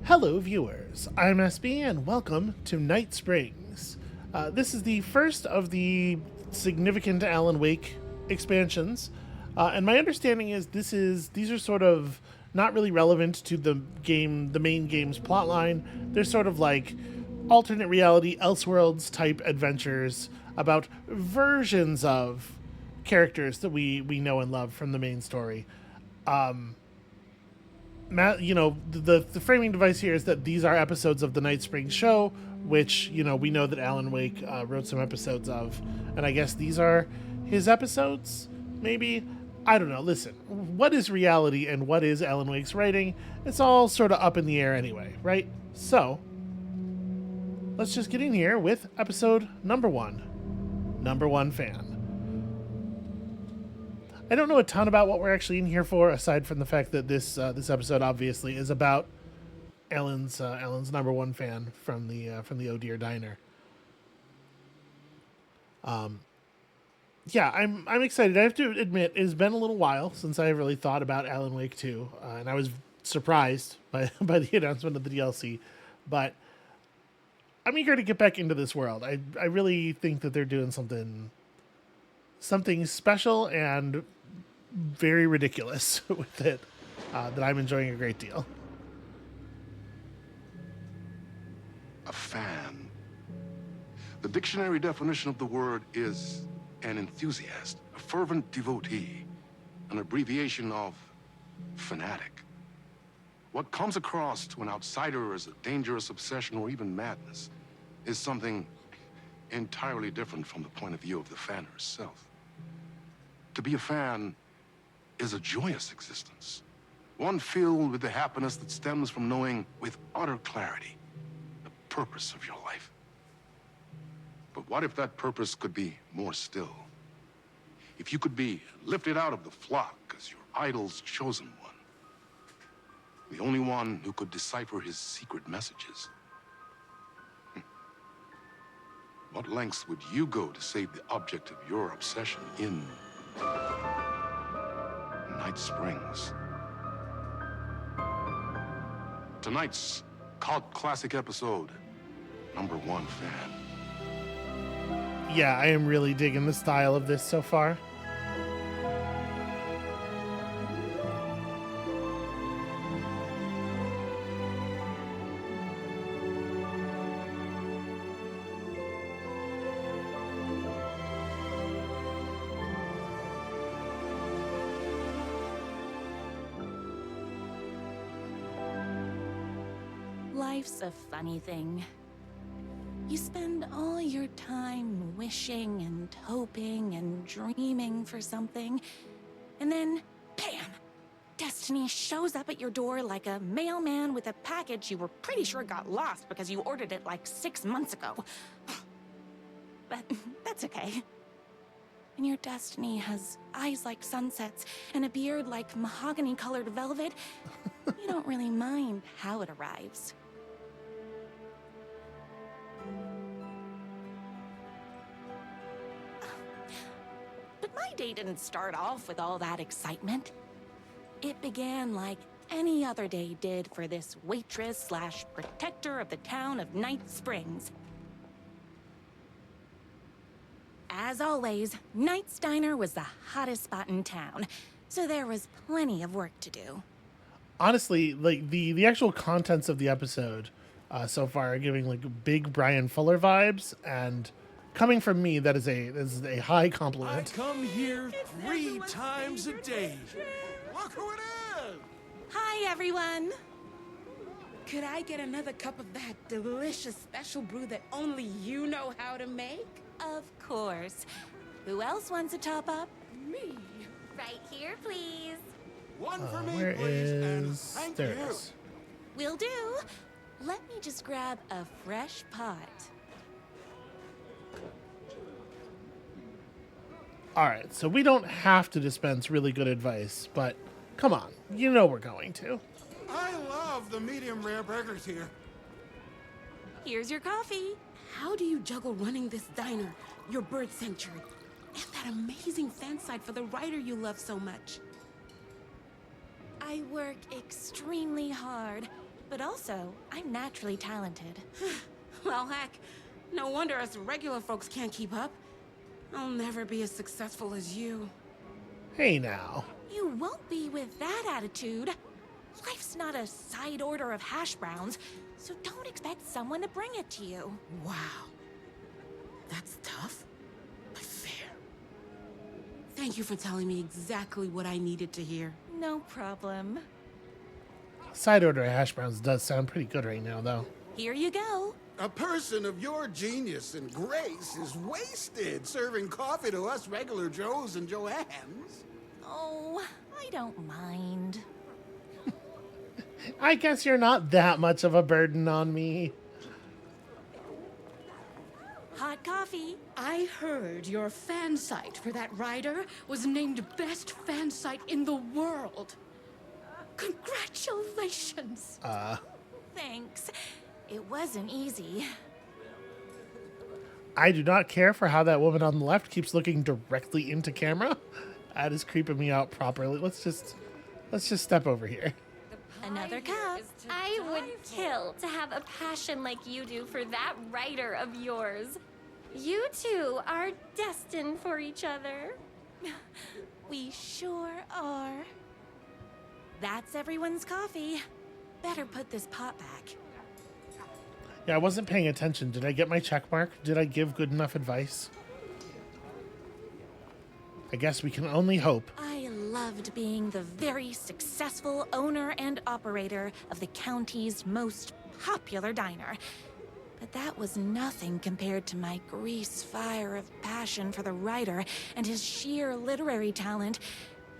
Hello, viewers. I'm SB, and welcome to Night Springs. This is the first of the significant Alan Wake expansions, and my understanding is these are sort of not really relevant to the main game's plotline. They're sort of like alternate reality, Elseworlds type adventures about versions of characters that we know and love from the main story. The framing device here is that these are episodes of the Night Springs show, which, we know that Alan Wake wrote some episodes of. And I guess these are his episodes, maybe? I don't know. Listen, what is reality and what is Alan Wake's writing? It's all sort of up in the air anyway, right? So, let's just get in here with episode number one. Number one fan. I don't know a ton about what we're actually in here for, aside from the fact that this episode obviously is about Alan's number one fan from the Oh Dear Diner. Yeah, I'm excited. I have to admit, it's been a little while since I really thought about Alan Wake 2, and I was surprised by the announcement of the DLC, but I'm eager to get back into this world. I really think that they're doing something special and very ridiculous with it that I'm enjoying a great deal. A fan. The dictionary definition of the word is an enthusiast, a fervent devotee, an abbreviation of fanatic. What comes across to an outsider as a dangerous obsession or even madness is something entirely different from the point of view of the fan herself. To be a fan is a joyous existence, one filled with the happiness that stems from knowing with utter clarity the purpose of your life. But what if that purpose could be more still? If you could be lifted out of the flock as your idol's chosen one, the only one who could decipher his secret messages. What lengths would you go to save the object of your obsession in Night Springs? Tonight's cult classic episode, number one fan. Yeah, I am really digging the style of this so far. Life's a funny thing. You spend all your time wishing and hoping and dreaming for something, and then, bam! Destiny shows up at your door like a mailman with a package you were pretty sure got lost because you ordered it like 6 months ago. But that's okay. And your destiny has eyes like sunsets and a beard like mahogany-colored velvet. You don't really mind how it arrives. But my day didn't start off with all that excitement. It began like any other day did for this waitress/protector of the town of Night Springs. As always, Night's Diner was the hottest spot in town, so there was plenty of work to do. Honestly, like the actual contents of the episode so far are giving like big Brian Fuller vibes, and coming from me, that is a high compliment. I come here 3 times a day. Look who it is! Hi, everyone. Could I get another cup of that delicious special brew that only you know how to make? Of course. Who else wants a top up? Me. Right here, please. One for me, Where please, and is thank there it you. is. Will do. Let me just grab a fresh pot. All right, so we don't have to dispense really good advice, but come on, you know we're going to. I love the medium rare burgers here. Here's your coffee. How do you juggle running this diner, your bird sanctuary, and that amazing fan site for the writer you love so much? I work extremely hard, But also, I'm naturally talented. Well, heck, no wonder us regular folks can't keep up. I'll never be as successful as you. Hey now. You won't be with that attitude. Life's not a side order of hash browns, so don't expect someone to bring it to you. Wow. That's tough, but fair. Thank you for telling me exactly what I needed to hear. No problem. Side order of hash browns does sound pretty good right now, though. Here you go. A person of your genius and grace is wasted serving coffee to us regular Joes and Joannes. Oh, I don't mind. I guess you're not that much of a burden on me. Hot coffee. I heard your fan site for that rider was named best fan site in the world. Congratulations! Thanks. It wasn't easy. I do not care for how that woman on the left keeps looking directly into camera. That is creeping me out properly. Let's just step over here. Another cup. I would kill to have a passion like you do for that writer of yours. You two are destined for each other. We sure are. That's everyone's coffee. Better put this pot back. Yeah, I wasn't paying attention. Did I get my check mark? Did I give good enough advice? I guess we can only hope. I loved being the very successful owner and operator of the county's most popular diner. But that was nothing compared to my grease fire of passion for the writer and his sheer literary talent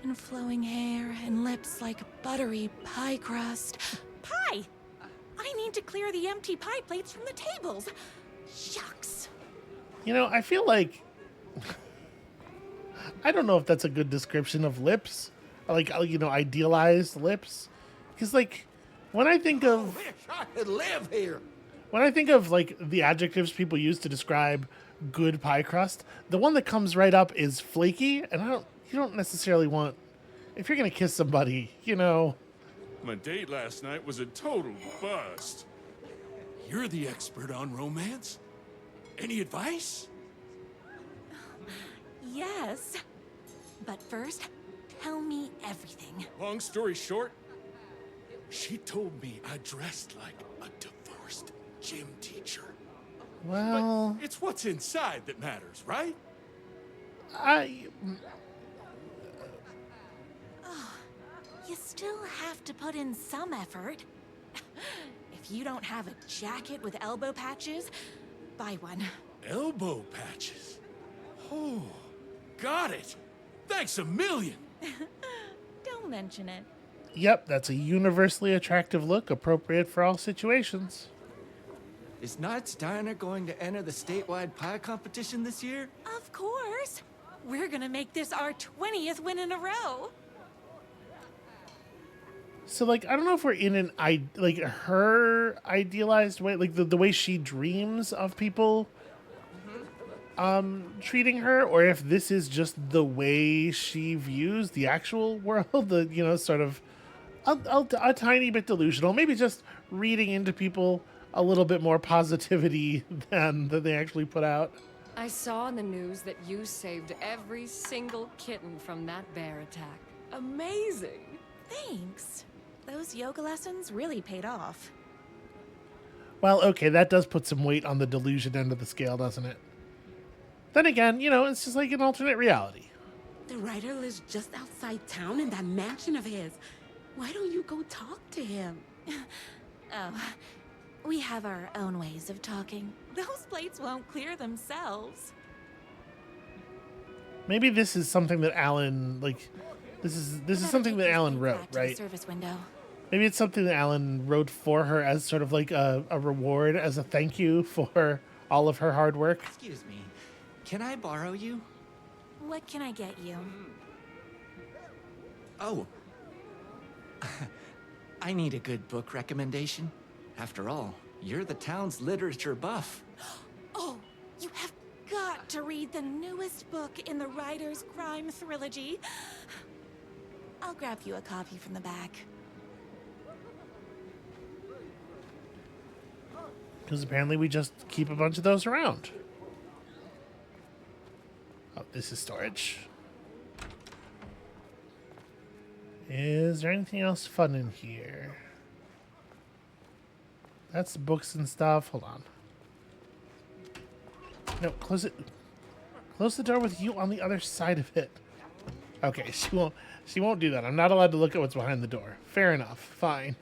and flowing hair and lips like buttery pie crust. Pie! I need to clear the empty pie plates from the tables. Shucks. You know, I feel like... I don't know if that's a good description of lips. Like, you know, idealized lips. Because, like, when I think of... Wish I could live here. When I think of, like, the adjectives people use to describe good pie crust, the one that comes right up is flaky, and you don't necessarily want... If you're going to kiss somebody, you know... My date last night was a total bust. You're the expert on romance. Any advice? Yes. But first, tell me everything. Long story short, She told me I dressed like a divorced gym teacher. Well... it's what's inside that matters, right? You still have to put in some effort. If you don't have a jacket with elbow patches, buy one. Elbow patches. Oh, got it. Thanks a million. Don't mention it. Yep, that's a universally attractive look, appropriate for all situations. Is Knight's Diner going to enter the statewide pie competition this year? Of course. We're gonna make this our 20th win in a row. So, like, I don't know if we're in her idealized way, like the way she dreams of people treating her, or if this is just the way she views the actual world, the, you know, sort of a tiny bit delusional, maybe just reading into people a little bit more positivity than they actually put out. I saw in the news that you saved every single kitten from that bear attack. Amazing! Thanks. Those yoga lessons really paid off. Well, okay, that does put some weight on the delusion end of the scale, doesn't it? Then again, you know, it's just like an alternate reality. The writer lives just outside town in that mansion of his. Why don't you go talk to him? Oh, we have our own ways of talking. Those plates won't clear themselves. Maybe this is something that Alan, like, this is something that Alan wrote, Back to the right? service window. Maybe it's something that Alan wrote for her as sort of like a reward, as a thank you for all of her hard work. Excuse me, can I borrow you? What can I get you? Oh. I need a good book recommendation. After all, you're the town's literature buff. Oh, you have got to read the newest book in the Writer's Crime Trilogy. I'll grab you a copy from the back. Because apparently we just keep a bunch of those around. Oh, this is storage. Is there anything else fun in here? That's books and stuff. Hold on. No, close it. Close the door with you on the other side of it. Okay, she won't do that. I'm not allowed to look at what's behind the door. Fair enough. Fine.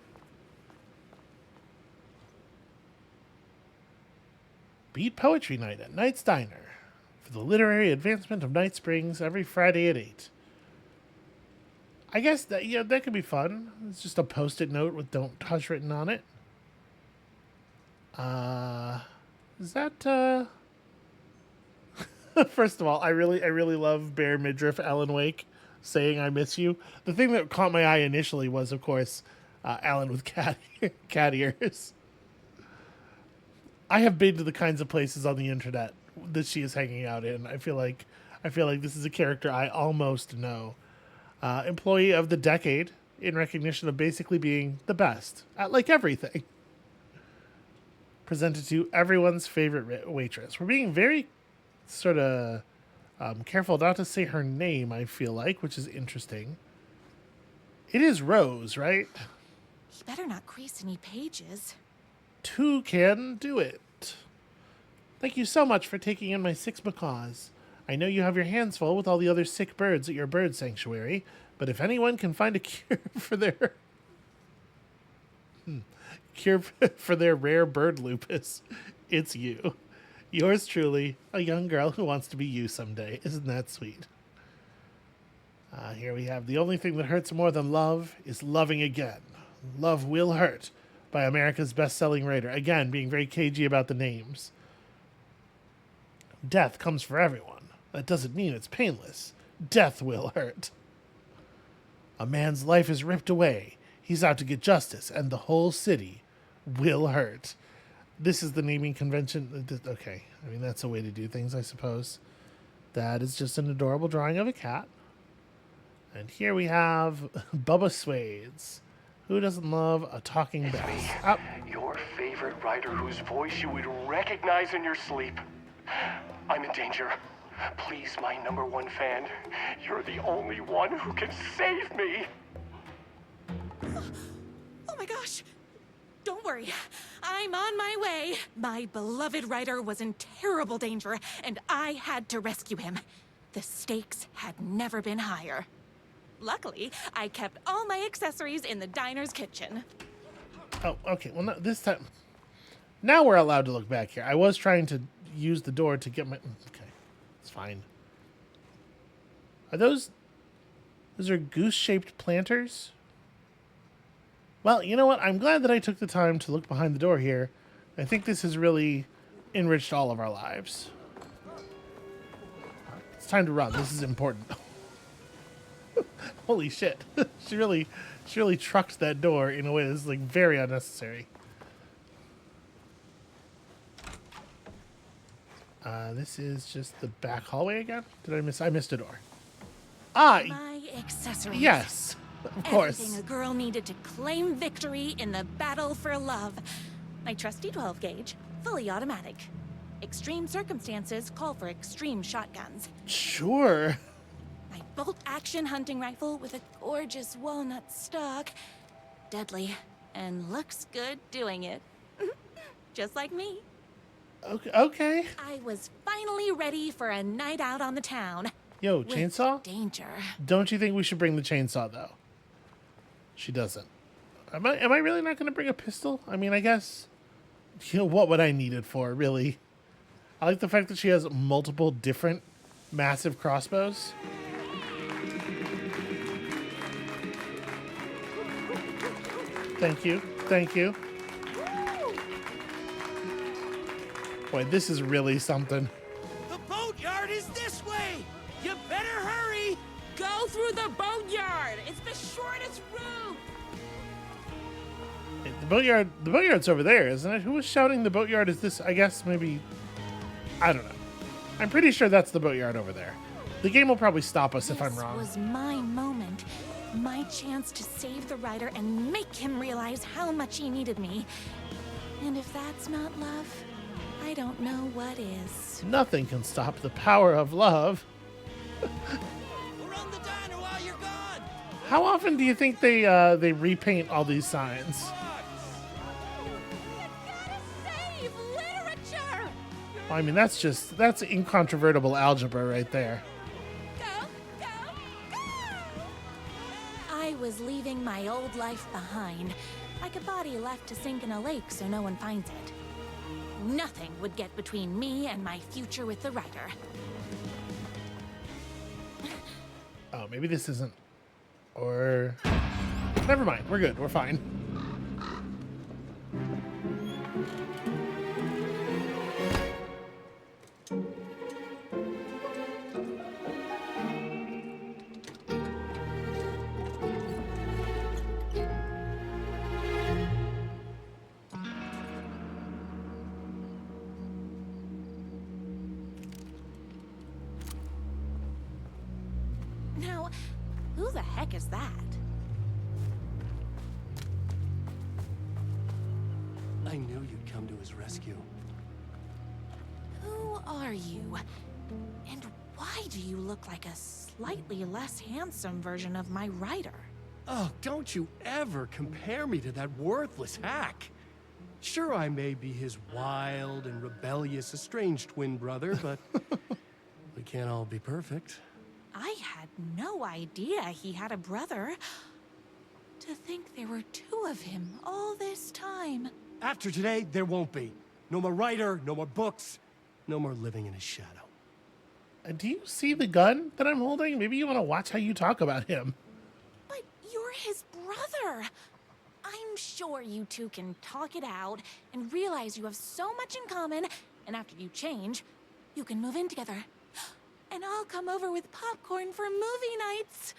Beat Poetry Night at Knight's Diner for the literary advancement of Night Springs every Friday at 8. I guess that, yeah, that could be fun. It's just a post-it note with "Don't Touch" written on it. Is that, First of all, I really love Bear Midriff Alan Wake saying "I miss you." The thing that caught my eye initially was, of course, Alan with cat ears. I have been to the kinds of places on the internet that she is hanging out in. I feel like this is a character I almost know. Employee of the decade in recognition of basically being the best at like everything. Presented to everyone's favorite waitress. We're being very sort of careful not to say her name, I feel like, which is interesting. It is Rose, right? He better not crease any pages. 2 can do it. Thank you so much for taking in my 6 macaws. I know you have your hands full with all the other sick birds at your bird sanctuary, but if anyone can find a cure for their rare bird lupus, it's you. Yours truly, a young girl who wants to be you someday. Isn't that sweet? Here we have "The Only Thing That Hurts More Than Love Is Loving Again. Love Will Hurt" by America's best-selling writer. Again, being very cagey about the names. Death comes for everyone. That doesn't mean it's painless. Death will hurt. A man's life is ripped away. He's out to get justice, and the whole city will hurt. This is the naming convention. Okay, I mean, that's a way to do things, I suppose. That is just an adorable drawing of a cat. And here we have Bubba Swades. Who doesn't love a talking bass? Oh. Your favorite writer whose voice you would recognize in your sleep. I'm in danger. Please, my #1 fan. You're the only one who can save me. Oh my gosh! Don't worry, I'm on my way. My beloved writer was in terrible danger, and I had to rescue him. The stakes had never been higher. Luckily, I kept all my accessories in the diner's kitchen. Oh, okay. Well, no, this time... Now we're allowed to look back here. I was trying to use the door to get my... Okay, it's fine. Are those... Those are goose-shaped planters? Well, you know what? I'm glad that I took the time to look behind the door here. I think this has really enriched all of our lives. It's time to run. This is important. Holy shit. She really trucked that door in a way that's like very unnecessary. This is just the back hallway again? I missed a door. My accessories. Yes, of course. Everything a girl needed to claim victory in the battle for love. My trusty 12 gauge, fully automatic. Extreme circumstances call for extreme shotguns. Sure. My bolt-action hunting rifle with a gorgeous walnut stock. Deadly, and looks good doing it. Just like me. Okay. I was finally ready for a night out on the town. Yo, with chainsaw? danger. Don't you think we should bring the chainsaw, though? She doesn't. Am I really not going to bring a pistol? I mean, I guess... You know, what would I need it for, really? I like the fact that she has multiple different massive crossbows. Thank you. Thank you. Boy, this is really something. The boatyard is this way! You better hurry! Go through the boatyard! It's the shortest route! The boatyard's over there, isn't it? Who was shouting the boatyard is this? I guess maybe... I don't know. I'm pretty sure that's the boatyard over there. The game will probably stop us if I'm wrong. This was my moment. My chance to save the writer and make him realize how much he needed me. And if that's not love, I don't know what is. Nothing can stop the power of love. We'll run the diner while you're gone. How often do you think they repaint all these signs? Save literature! Well, I mean, that's incontrovertible algebra right there. Go, go, go! I was leaving my old life behind, like a body left to sink in a lake so no one finds it. Nothing would get between me and my future with the writer. Oh, maybe this isn't... Or... Never mind, we're good, we're fine. Now, who the heck is that? I knew you'd come to his rescue. Who are you? And why do you look like a slightly less handsome version of my writer? Oh, don't you ever compare me to that worthless hack. Sure, I may be his wild and rebellious estranged twin brother, but we can't all be perfect. I had no idea he had a brother. To think there were two of him all this time. After today, there won't be. No more writer, no more books, no more living in his shadow. Do you see the gun that I'm holding? Maybe you want to watch how you talk about him. But you're his brother. I'm sure you two can talk it out and realize you have so much in common, and after you change, you can move in together. And I'll come over with popcorn for movie nights.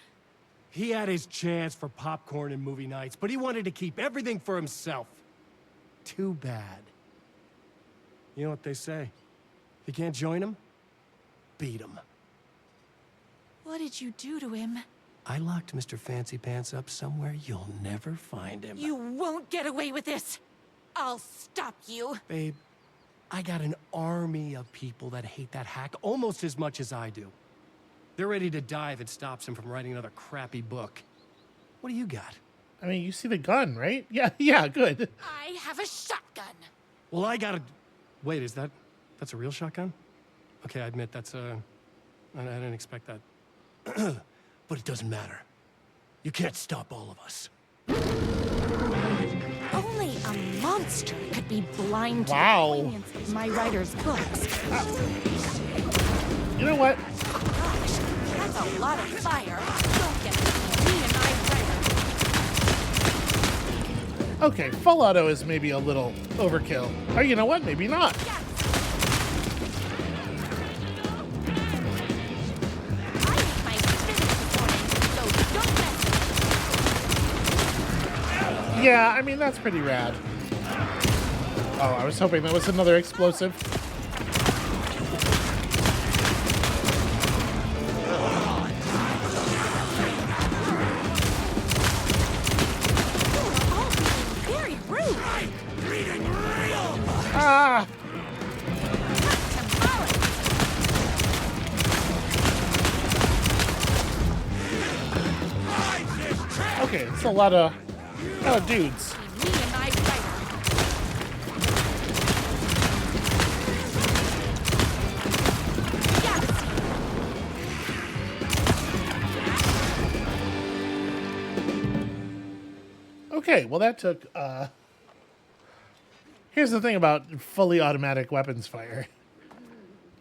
He had his chance for popcorn and movie nights, but he wanted to keep everything for himself. Too bad. You know what they say? If you can't join him, beat him. What did you do to him? I locked Mr. Fancy Pants up somewhere you'll never find him. You won't get away with this. I'll stop you. Babe, I got an army of people that hate that hack almost as much as I do. They're ready to die if it stops him from writing another crappy book. What do you got? I mean, you see the gun, right? Yeah, good. I have a shotgun. Well, I got a... Wait, that's a real shotgun? Okay, I admit I didn't expect that. But it doesn't matter. You can't stop all of us. Only a monster could be blind to Wow. the poignancy of my writer's books. You know what? Gosh, that's a lot of fire. Don't get between me and my writer. Okay, full auto is maybe a little overkill. Or you know what? Maybe not. Yes. I ate my spinach this morning, so don't mess with me. Yeah, I mean, that's pretty rad. Oh, I was hoping that was another explosive. Very rude. Ah! Okay, it's a lot of dudes. Me and my writer. Okay, well that took, here's the thing about fully automatic weapons fire.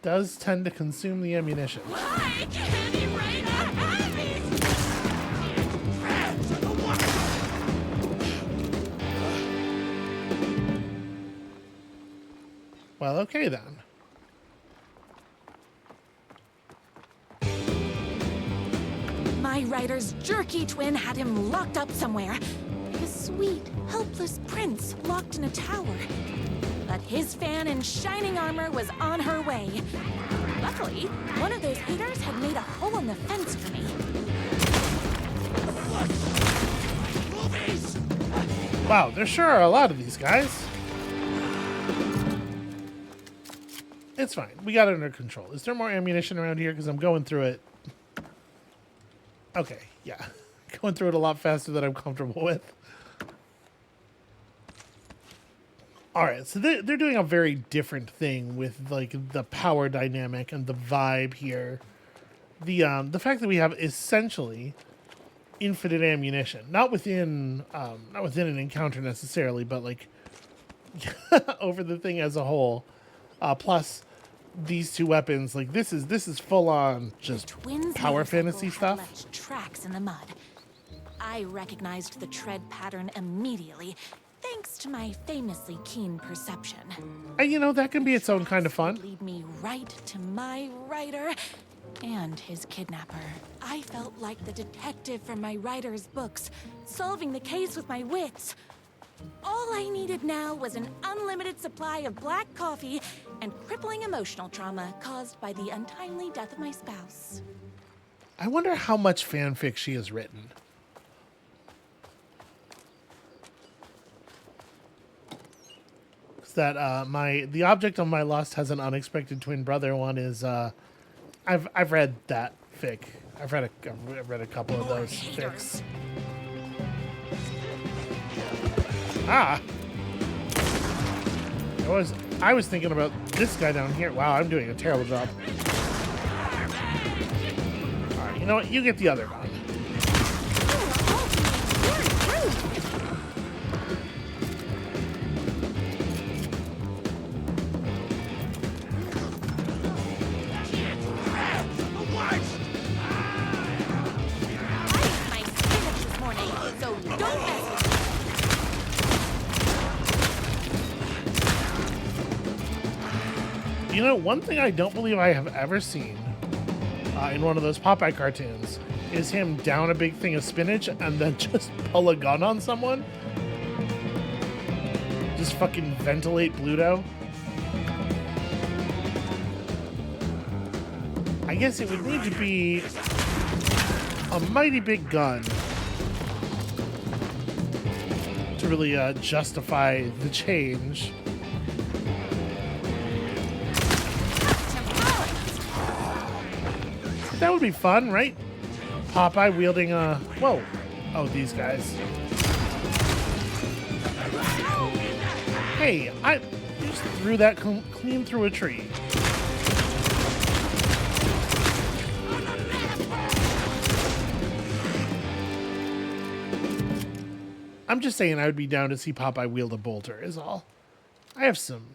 Does tend to consume the ammunition. Why can't he write at me? Well, okay then. My writer's jerky twin had him locked up somewhere. His sweet, helpless prince locked in a tower. But his fan in shining armor was on her way. Luckily, one of those haters had made a hole in the fence for me. Wow, there sure are a lot of these guys. It's fine. We got it under control. Is there more ammunition around here? Because I'm going through it. Okay, yeah. Going through it a lot faster than I'm comfortable with. All right, so they're doing a very different thing with like the power dynamic and the vibe here. The fact that we have essentially infinite ammunition, not within an encounter necessarily, but like over the thing as a whole. Plus these two weapons, like this is full on just power fantasy stuff. Left tracks in the mud. I recognized the tread pattern immediately, thanks to my famously keen perception. And you know, that can be its own kind of fun. Lead me right to my writer and his kidnapper. I felt like the detective from my writer's books, solving the case with my wits. All I needed now was an unlimited supply of black coffee and crippling emotional trauma caused by the untimely death of my spouse. I wonder how much fanfic she has written. That the object of my lust has an unexpected twin brother one is I've read that fic. I've read a couple of those fics. I was thinking about this guy down here. Wow, I'm doing a terrible job. All right, you know what? You get the other gun. You know, one thing I don't believe I have ever seen in one of those Popeye cartoons is him down a big thing of spinach and then just pull a gun on someone. Just fucking ventilate Bluto. I guess it would need to be a mighty big gun to really justify the change. That would be fun, right? Popeye wielding a... Whoa. Oh, these guys. Hey, I just threw that clean through a tree. I'm just saying I would be down to see Popeye wield a bolter, is all. I have some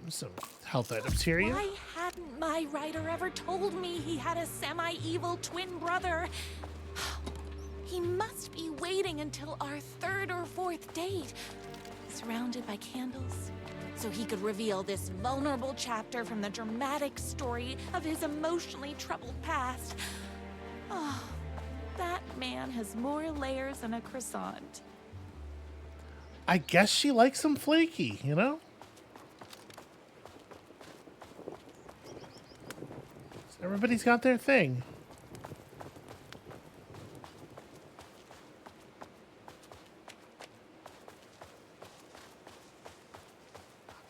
health items here. Why hadn't my writer ever told me he had a semi-evil twin brother? He must be waiting until our third or fourth date, surrounded by candles, so he could reveal this vulnerable chapter from the dramatic story of his emotionally troubled past. Oh, that man has more layers than a croissant. I guess she likes him flaky, you know? Everybody's got their thing.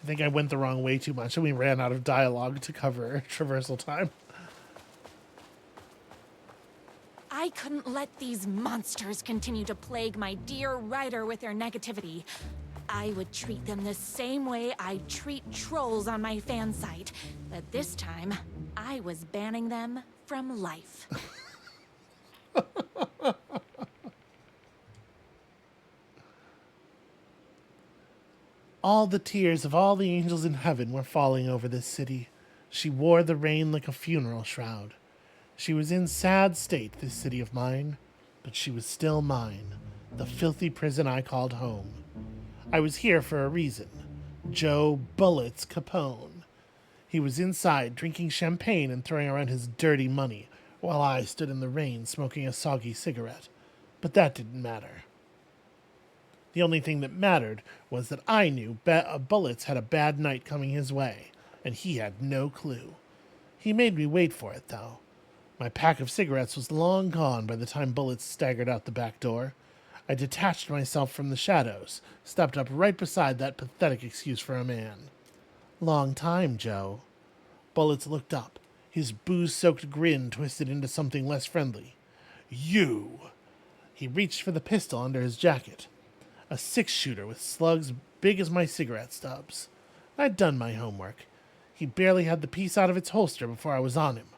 I think I went the wrong way too much and we ran out of dialogue to cover traversal time. I couldn't let these monsters continue to plague my dear writer with their negativity. I would treat them the same way I treat trolls on my fan site, but this time I was banning them from life. All the tears of all the angels in heaven were falling over this city. She wore the rain like a funeral shroud. She was in sad state, this city of mine, but she was still mine, the filthy prison I called home. I was here for a reason. Joe Bullets Capone. He was inside drinking champagne and throwing around his dirty money, while I stood in the rain smoking a soggy cigarette. But that didn't matter. The only thing that mattered was that I knew Bullets had a bad night coming his way, and he had no clue. He made me wait for it, though. My pack of cigarettes was long gone by the time Bullets staggered out the back door. I detached myself from the shadows, stepped up right beside that pathetic excuse for a man. Long time, Joe. Bullets looked up, his booze-soaked grin twisted into something less friendly. You! He reached for the pistol under his jacket. A 6-shooter with slugs big as my cigarette stubs. I'd done my homework. He barely had the piece out of its holster before I was on him.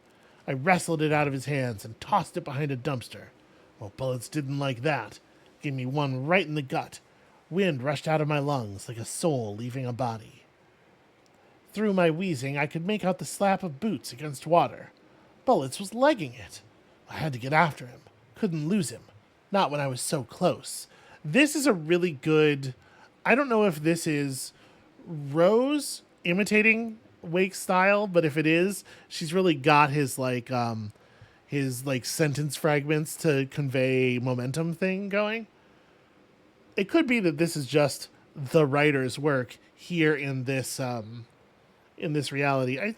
I wrestled it out of his hands and tossed it behind a dumpster. Well, Bullets didn't like that. Gave me one right in the gut. Wind rushed out of my lungs like a soul leaving a body. Through my wheezing, I could make out the slap of boots against water. Bullets was legging it. I had to get after him. Couldn't lose him. Not when I was so close. This is a really good... I don't know if this is Rose imitating Wake's style, but if it is, she's really got his sentence fragments to convey momentum thing going. It could be that this is just the writer's work here in this reality.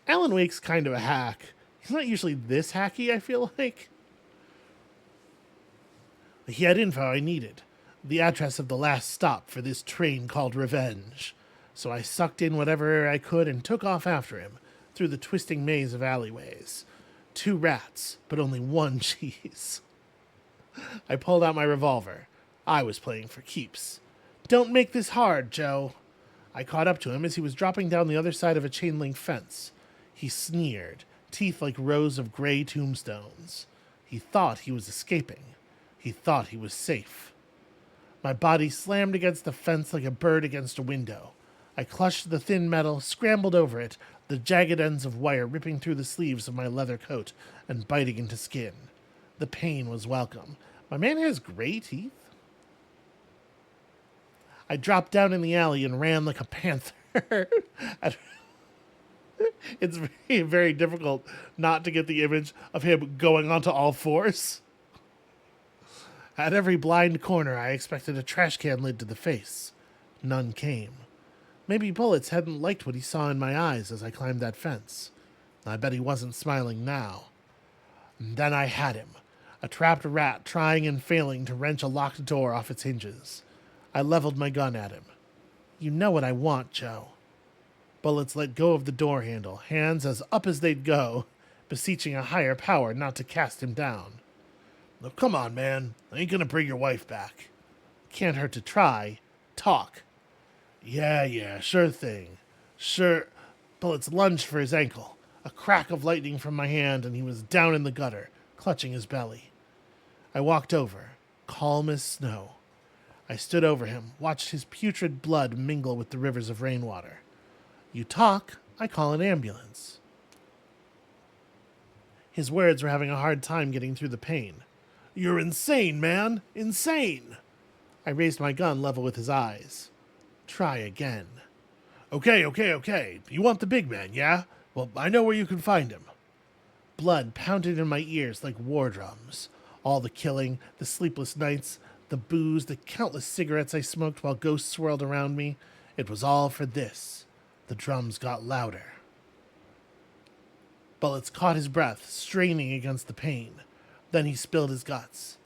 Alan Wake's kind of a hack. He's not usually this hacky, I feel like. He had info I needed. The address of the last stop for this train called Revenge. So I sucked in whatever I could and took off after him through the twisting maze of alleyways. 2 rats, but only 1 cheese. I pulled out my revolver. I was playing for keeps. Don't make this hard, Joe. I caught up to him as he was dropping down the other side of a chain-link fence. He sneered, teeth like rows of gray tombstones. He thought he was escaping. He thought he was safe. My body slammed against the fence like a bird against a window. I clutched the thin metal, scrambled over it, the jagged ends of wire ripping through the sleeves of my leather coat and biting into skin. The pain was welcome. My man has gray teeth. I dropped down in the alley and ran like a panther. It's very, very difficult not to get the image of him going onto all fours. At every blind corner, I expected a trash can lid to the face. None came. Maybe Bullets hadn't liked what he saw in my eyes as I climbed that fence. I bet he wasn't smiling now. And then I had him, a trapped rat trying and failing to wrench a locked door off its hinges. I leveled my gun at him. You know what I want, Joe. Bullets let go of the door handle, hands as up as they'd go, beseeching a higher power not to cast him down. Now, come on, man. I ain't gonna bring your wife back. Can't hurt to try. Talk. Yeah, sure thing. Sure. Bullets lunged for his ankle. A crack of lightning from my hand, and he was down in the gutter, clutching his belly. I walked over, calm as snow. I stood over him, watched his putrid blood mingle with the rivers of rainwater. You talk, I call an ambulance. His words were having a hard time getting through the pain. You're insane, man! Insane! I raised my gun level with his eyes. Try again. Okay. You want the big man, yeah? Well, I know where you can find him. Blood pounded in my ears like war drums. All the killing, the sleepless nights, the booze, the countless cigarettes I smoked while ghosts swirled around me. It was all for this. The drums got louder. Bullets caught his breath, straining against the pain. Then he spilled his guts.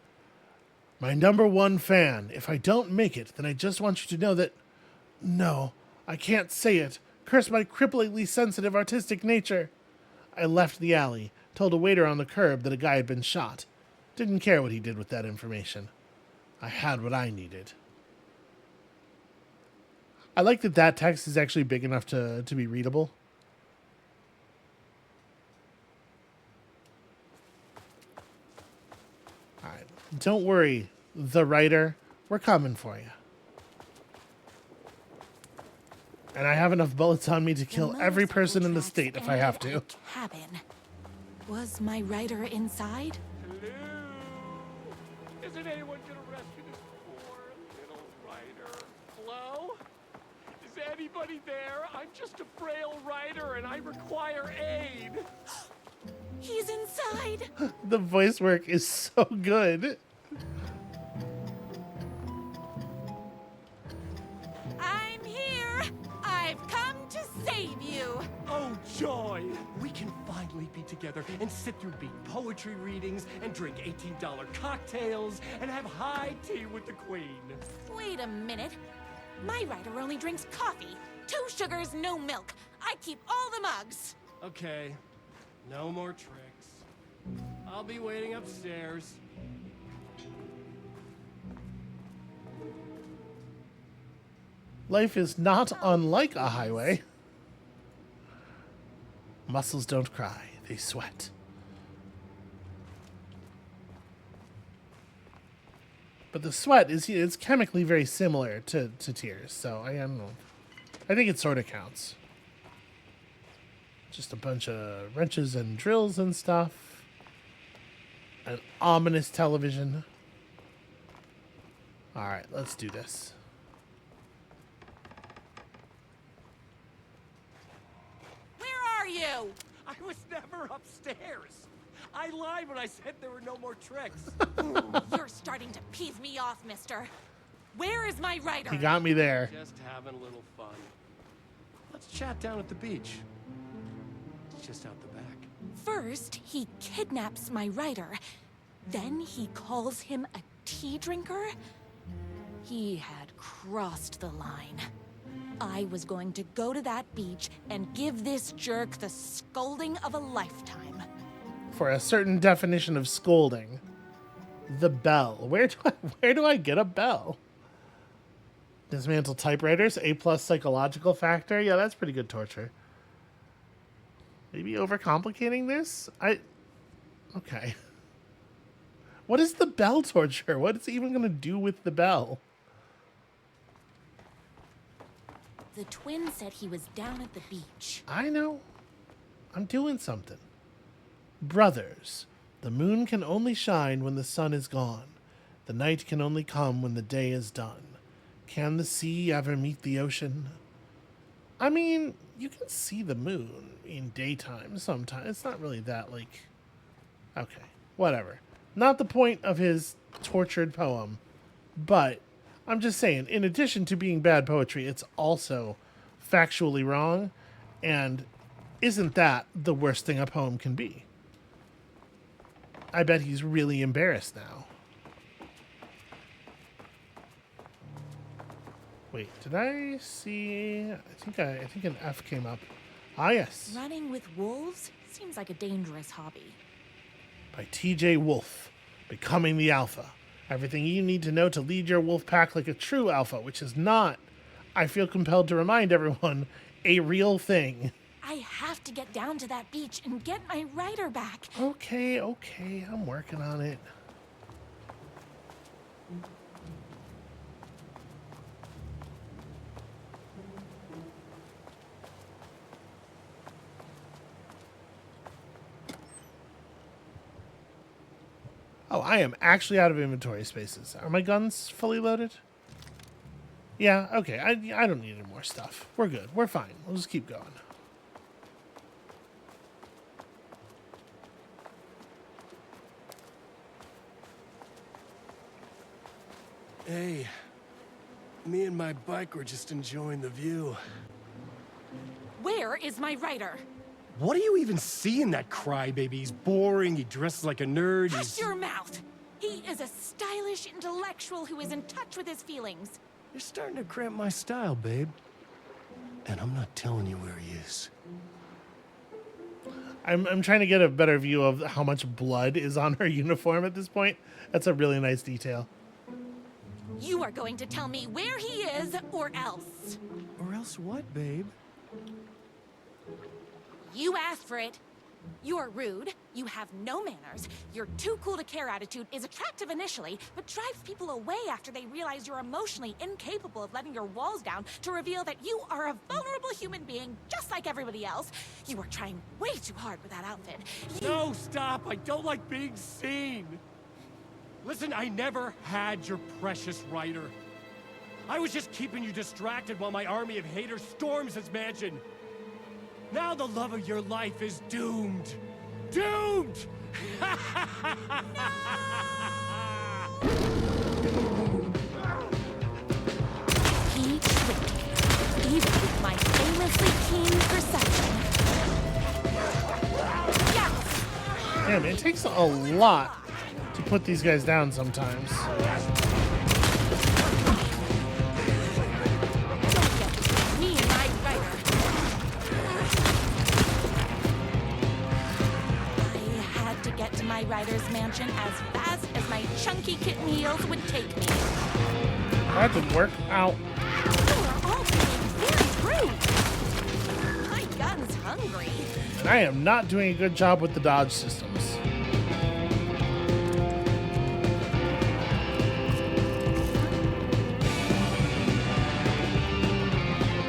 My #1 fan. If I don't make it, then I just want you to know that... No, I can't say it. Curse my cripplingly sensitive artistic nature. I left the alley, told a waiter on the curb that a guy had been shot. Didn't care what he did with that information. I had what I needed. I like that text is actually big enough to be readable. All right. Don't worry, the writer. We're coming for you. And I have enough bullets on me to kill every person in the state if I have to. Cabin. Was my writer inside? Hello? Isn't anyone gonna rescue this poor little writer? Hello? Is anybody there? I'm just a frail writer and I require aid. He's inside. The voice work is so good. I'm here. I've come to save you. Oh, joy! We can finally be together and sit through big poetry readings and drink $18 cocktails and have high tea with the queen. Wait a minute. My writer only drinks coffee. 2 sugars, no milk. I keep all the mugs. Okay, no more tricks. I'll be waiting upstairs. Life is not unlike a highway. Muscles don't cry, they sweat. But the sweat is chemically very similar to tears, so I don't know. I think it sort of counts. Just a bunch of wrenches and drills and stuff. An ominous television. Alright, let's do this. Where are you? I was never upstairs. I lied when I said there were no more tricks. You're starting to peeve me off, mister. Where is my writer? He got me there. Just having a little fun. Let's chat down at the beach. It's just out the back. First, he kidnaps my writer. Then he calls him a tea drinker. He had crossed the line. I was going to go to that beach and give this jerk the scolding of a lifetime. For a certain definition of scolding. The bell. Where do I get a bell? Dismantle typewriters, A+ psychological factor. Yeah, that's pretty good torture. Maybe overcomplicating this? Okay. What is the bell torture? What is it even going to do with the bell? The twin said he was down at the beach. I know. I'm doing something. Brothers, the moon can only shine when the sun is gone. The night can only come when the day is done. Can the sea ever meet the ocean? I mean, you can see the moon in daytime sometimes. It's not really that, like... Okay, whatever. Not the point of his tortured poem. But, I'm just saying, in addition to being bad poetry, it's also factually wrong. And isn't that the worst thing a poem can be? I bet he's really embarrassed now. Wait, did I see? I think an F came up. Ah, yes. Running with wolves seems like a dangerous hobby. By T.J. Wolfe, Becoming the Alpha. Everything you need to know to lead your wolf pack like a true alpha, which is not, I feel compelled to remind everyone, a real thing. I have to get down to that beach and get my writer back. Okay, I'm working on it. Oh, I am actually out of inventory spaces. Are my guns fully loaded? Yeah, okay. I don't need any more stuff. We're good. We're fine. We'll just keep going. Hey, me and my bike were just enjoying the view. Where is my writer? What do you even see in that crybaby? He's boring, he dresses like a nerd, Hush your mouth! He is a stylish intellectual who is in touch with his feelings. You're starting to cramp my style, babe. And I'm not telling you where he is. I'm trying to get a better view of how much blood is on her uniform at this point. That's a really nice detail. You are going to tell me where he is, or else. Or else what, babe? You asked for it. You're rude, you have no manners, your too cool to care attitude is attractive initially, but drives people away after they realize you're emotionally incapable of letting your walls down to reveal that you are a vulnerable human being just like everybody else. You are trying way too hard with that outfit. No, stop! I don't like being seen! Listen, I never had your precious writer. I was just keeping you distracted while my army of haters storms his mansion. Now the love of your life is doomed. Doomed! He tricked me, even with my famously keen perception. Yes! Damn, it takes a lot to put these guys down sometimes. Me and my writer. my rider's mansion as fast as my chunky kitten heels would take me. That didn't work. Ow. You are all being very rude. My gun's hungry. And I am not doing a good job with the dodge systems.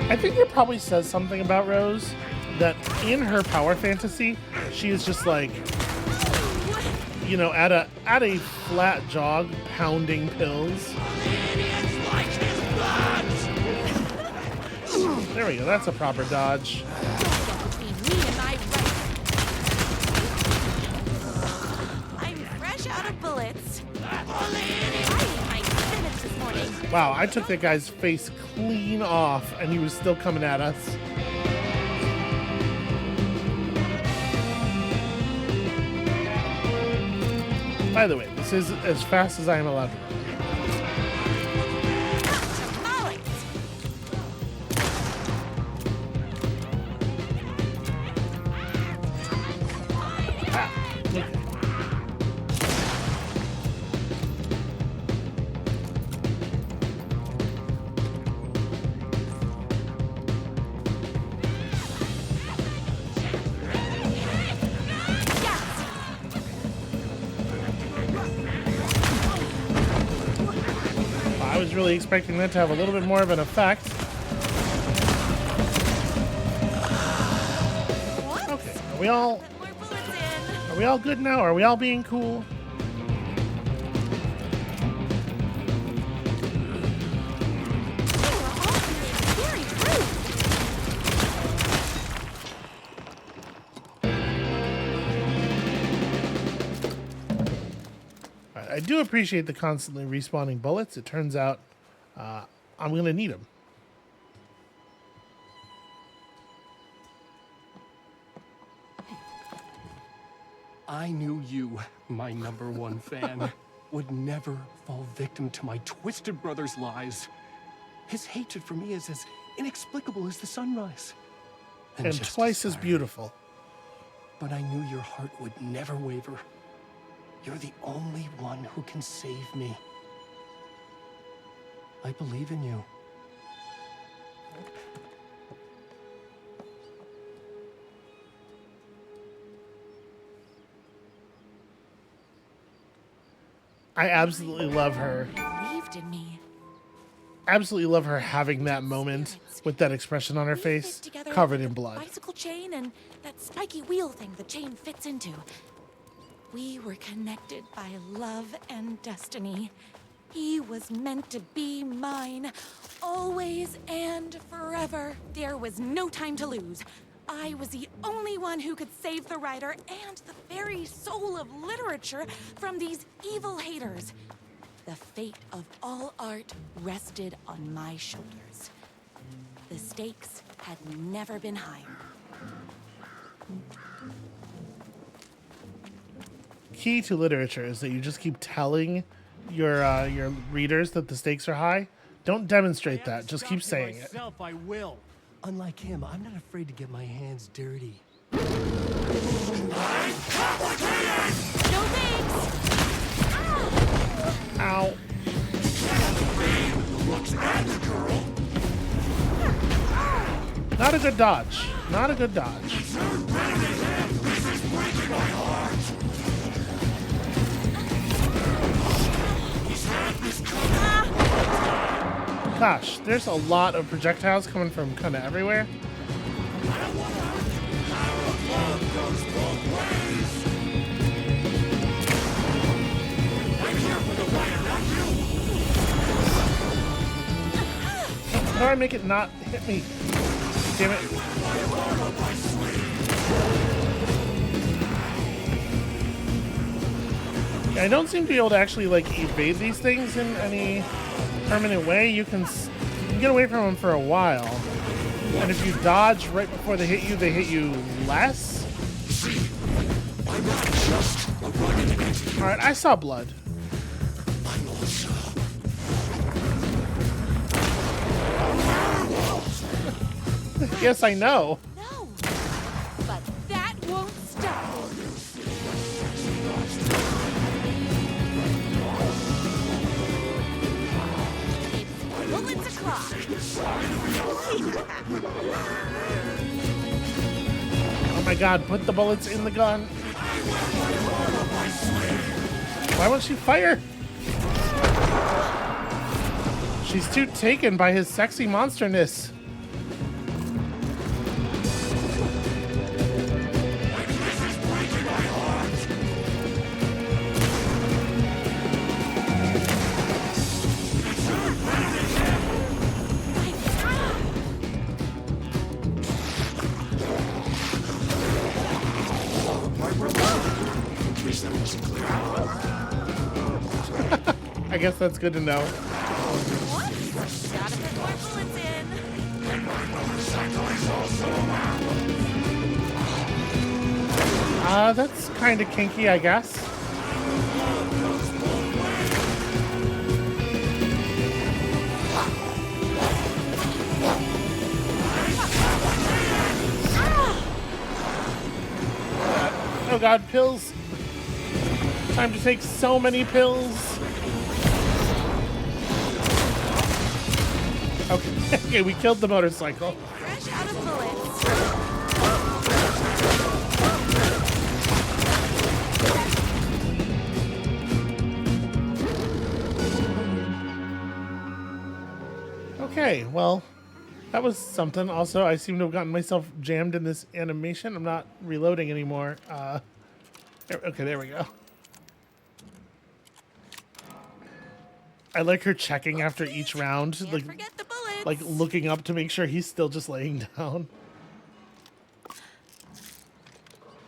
I think it probably says something about Rose that in her power fantasy, she is just like, you know, at a flat jog, pounding pills. There we go. That's a proper dodge. I'm fresh out of bullets. I ate my spinach this morning. Wow, I took that guy's face clean off, and he was still coming at us. By the way, this is as fast as I am allowed to run. Ah, okay. I was really expecting that to have a little bit more of an effect. Okay, are we all good now? Are we all being cool? I do appreciate the constantly respawning bullets. It turns out I'm going to need them. I knew you, my #1 fan, would never fall victim to my twisted brother's lies. His hatred for me is as inexplicable as the sunrise. And twice as beautiful. But I knew your heart would never waver. You're the only one who can save me. I believe in you. I absolutely love her. Believed in me. Absolutely love her having that moment with that expression on her face, covered in blood. Bicycle chain and that spiky wheel thing the chain fits into. We were connected by love and destiny. He was meant to be mine, always and forever. There was no time to lose. I was the only one who could save the writer and the very soul of literature from these evil haters. The fate of all art rested on my shoulders. The stakes had never been higher. Key to literature is that you just keep telling your readers that the stakes are high. Don't demonstrate that. Just keep saying it. I will. Unlike him, I'm not afraid to get my hands dirty. No thanks! Ow. Not a good dodge. Not a good dodge. Gosh, there's a lot of projectiles coming from kind of everywhere. How do I make it not hit me? Damn it. I don't seem to be able to actually like evade these things in any permanent way. You can get away from them for a while, and if you dodge right before they hit you less. All right, I saw blood. Yes, I know. No, but that won't stop. clock. Oh my god, put the bullets in the gun. Why won't she fire? She's too taken by his sexy monsterness. I guess that's good to know. What? Gotta put more bullets in. That's kind of kinky, I guess. Oh god, pills. Time to take so many pills. Okay, okay, we killed the motorcycle. Fresh out of bullets. Okay, well, that was something. Also, I seem to have gotten myself jammed in this animation. I'm not reloading anymore. Okay, there we go. I like her checking after each round, Can't forget the bullets. like looking up to make sure he's still just laying down.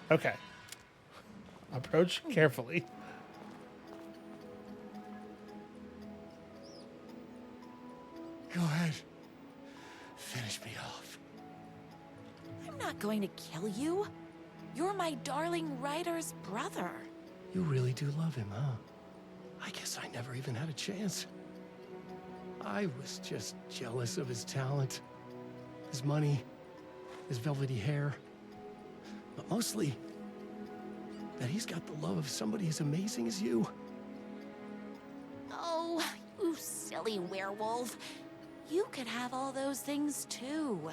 Okay. Approach carefully. Go ahead. Finish me off. I'm not going to kill you. You're my darling writer's brother. You really do love him, huh? I guess I never even had a chance. I was just jealous of his talent, his money, his velvety hair. But mostly, that he's got the love of somebody as amazing as you. Oh, you silly werewolf. You could have all those things too.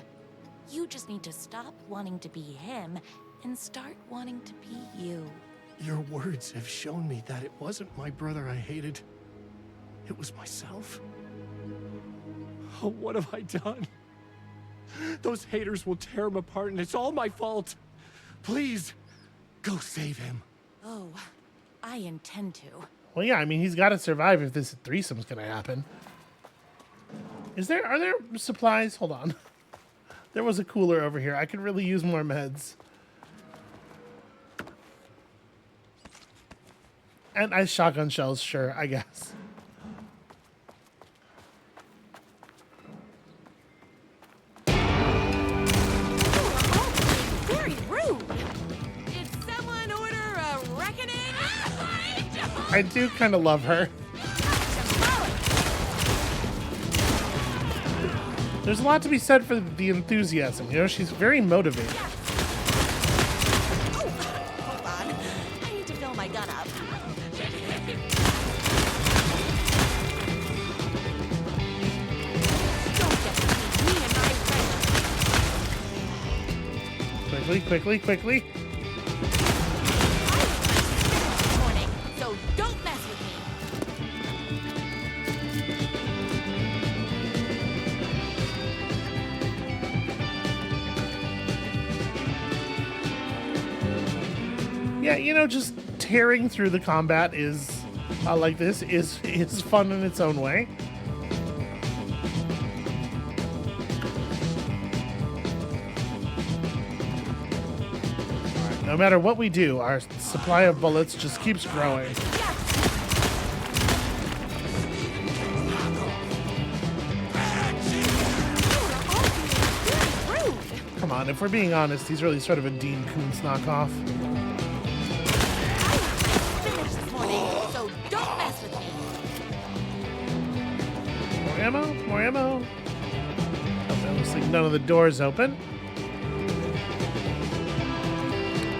You just need to stop wanting to be him and start wanting to be you. Your words have shown me that it wasn't my brother I hated. It was myself. Oh, what have I done? Those haters will tear him apart, and it's all my fault. Please, go save him. Oh, I intend to. Well, yeah, I mean, he's got to survive if this threesome's gonna happen. Are there supplies? Hold on. There was a cooler over here. I could really use more meds. And ice shotgun shells, sure, I guess. Very rude. Did someone order a reckoning? I do kind of love her. There's a lot to be said for the enthusiasm, you know? She's very motivated. Oh, hold on. I need to fill my gun up. Don't get between me and my friend. Quickly. This morning, so don't mess with me. Yeah, you know, just tearing through the combat is like this is fun in its own way. No matter what we do, our supply of bullets just keeps growing. Come on, if we're being honest, he's really sort of a Dean Koontz knockoff. Finished this morning, so don't mess with me. More ammo. Okay, looks like none of the doors open.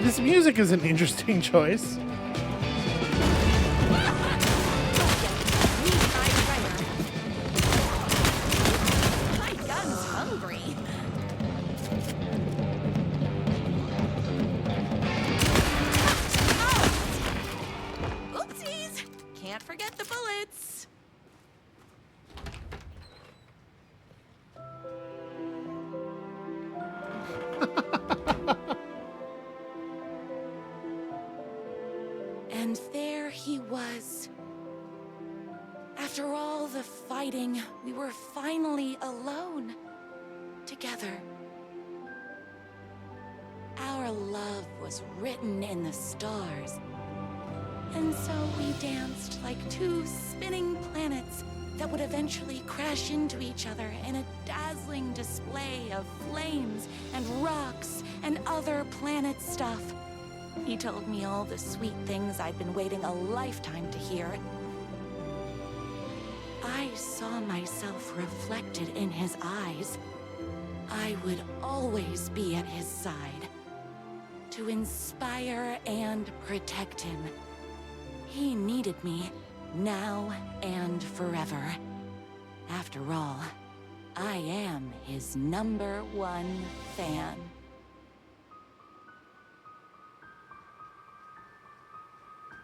This music is an interesting choice. And there he was. After all the fighting, we were finally alone. Together. Our love was written in the stars. And so we danced like two spinning planets that would eventually crash into each other in a dazzling display of flames and rocks and other planet stuff. He told me all the sweet things I'd been waiting a lifetime to hear. I saw myself reflected in his eyes. I would always be at his side, to inspire and protect him. He needed me, now and forever. After all, I am his #1 fan.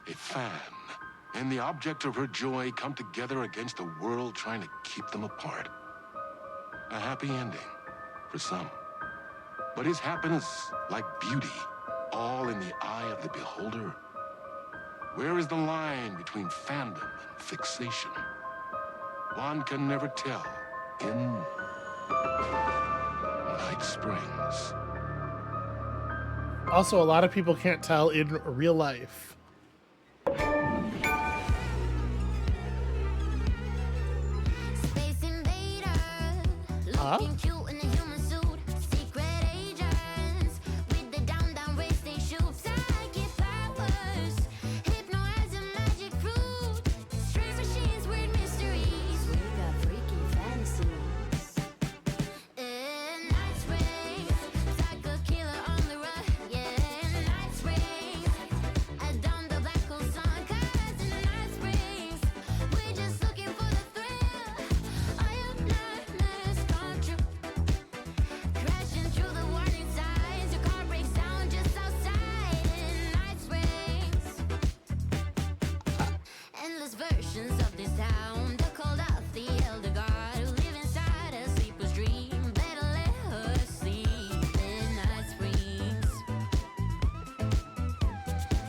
A fan and the object of her joy come together against a world trying to keep them apart. A happy ending for some. But is happiness, like beauty, all in the eye of the beholder? Where is the line between fandom and fixation? One can never tell in Night Springs. Also, a lot of people can't tell in real life. Space invader, looking cute in a human suit. Secret agents with the down race they shoot. Psychic powers, hypnotize a magic fruit. Strange machines, weird mysteries. We got freaky fantasies. Night Springs, psycho killer on the run. Yeah, Night Springs, I done the black hole sun. 'Cause in Night Springs, we're just looking for the thrill. All your nightmares come true. Crashing through the warning signs, your car breaks down just outside in Night Springs. Endless versions of this town, the called out the elder god who live inside a sleeper's dream. Better let her sleep in Night Springs.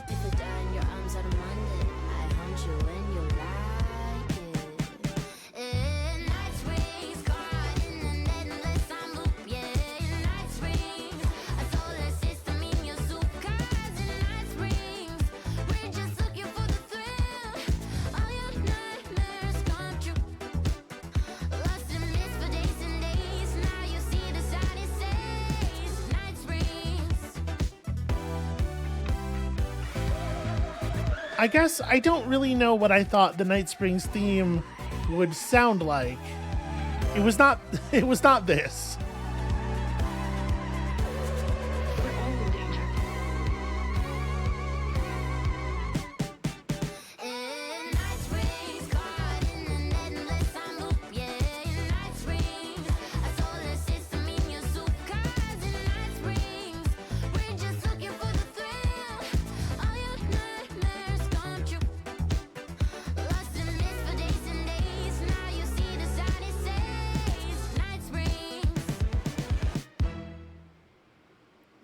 If I die in your arms on a Monday, I hunt you when you like it. Night Springs, caught in an endless time loop. Yeah, Night Springs, a solar system in your soup. 'Cause in Night Springs, we're just looking for the thrill. All your nightmares come true. Lost in mist for days and days. Now you see the sign it says Night Springs. I guess I don't really know what I thought the Night Springs theme would sound like. It was not this. Night Springs, caught in an endless time loop. Yeah, Night Springs, a solar system in your soup. 'Cause in Night Springs, we're just looking for the thrill. All your nightmares come true. Lost in mist for days and days. Now you see the sign it says Night Springs.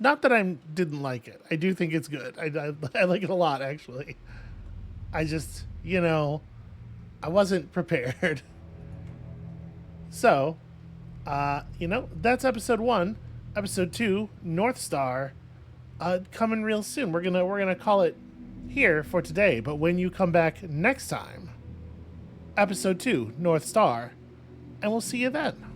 Not that I didn't like it. I do think it's good. I like it a lot, actually. I just, I wasn't prepared. So, that's episode 1. Episode 2, North Star, coming real soon. We're gonna call it here for today. But when you come back next time, episode 2, North Star, and we'll see you then.